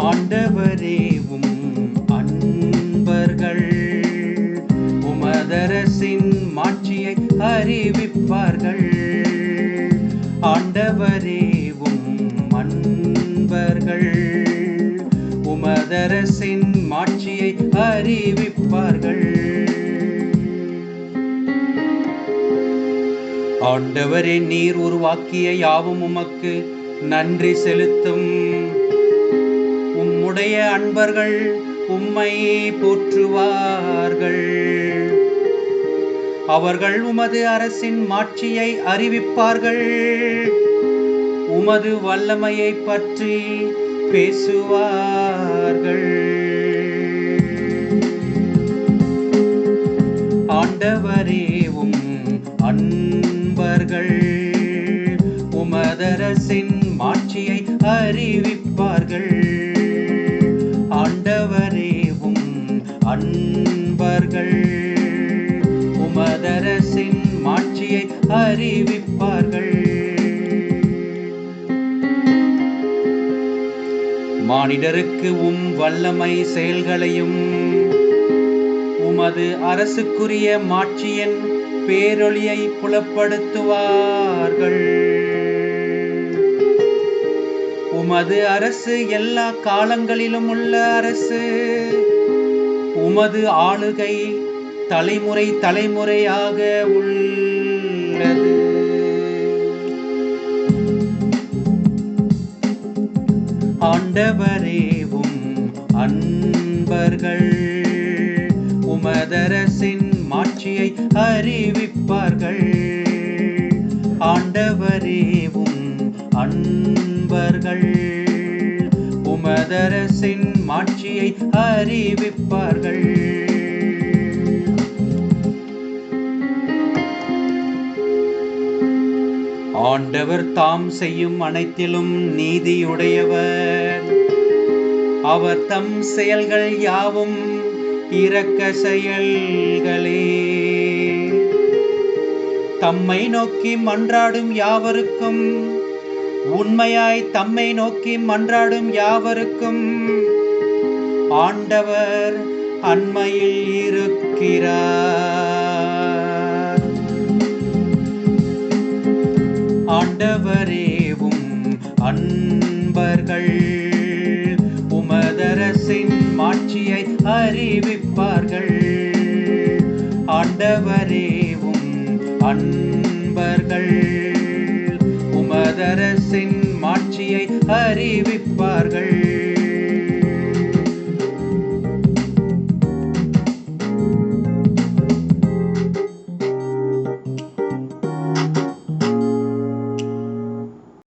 ஆண்டவரேவும் அன்பர்கள் உமதரசின் மாட்சியை அறிவிப்பார்கள். ஆண்டவரேவும் அன்பர்கள் உமதரசின் மாட்சியை அறிவிப்பார்கள். ஆண்டவரே, நீர் உருவாக்கிய யாவும் உமக்கு நன்றி செலுத்தும். உம்முடைய அன்பர்கள் உம்மை போற்றுவார்கள். அவர்கள் உமது அரசின் மாட்சியை அறிவிப்பார்கள். உமது வல்லமையை பற்றி பேசுவார்கள். ஆண்டவரேவும் அன்பர்கள் உமதரசின் மாட்சியை அறிவிப்பார்கள். ஆண்டவரேவும் அன்பர்கள் உமதரசின் மாட்சியை அறிவிப்பார்கள். மானிடருக்கு வல்லமை செயல்களையும் உமது அரசுக்குரிய மாட்சியின் பேரொளியை புலப்படுத்துவார்கள். உமது அரசு எல்லா காலங்களிலும் உள்ள அரசு. உமது ஆளுகை தலைமுறை தலைமுறையாக உள்ளது. ஆண்டவரேவும் அன்பர்கள் உமதரசின் மாட்சியை அறிவிப்பார்கள். ஆண்டவரேவும் அன்பர்கள் உமதரசின் மாட்சியை அறிவிப்பார்கள். ஆண்டவர் தாம் செய்யும் அனைத்திலும் நீதியுடையவர். அவர் தம் செயல்கள் யாவும் இரக்க செயல்களே. தம்மை நோக்கி மன்றாடும் யாவருக்கும், உண்மையாய் தம்மை நோக்கி மன்றாடும் யாவருக்கும் ஆண்டவர் அண்மையில் இருக்கிறார். ஆண்டவரேவும் அன்பர்கள் உமதரசின் மாட்சியை அறிவிப்பார்கள். ஆண்டவரேவும் அன்பர்கள் உமதரசின் மாட்சியை அறிவிப்பார்கள்.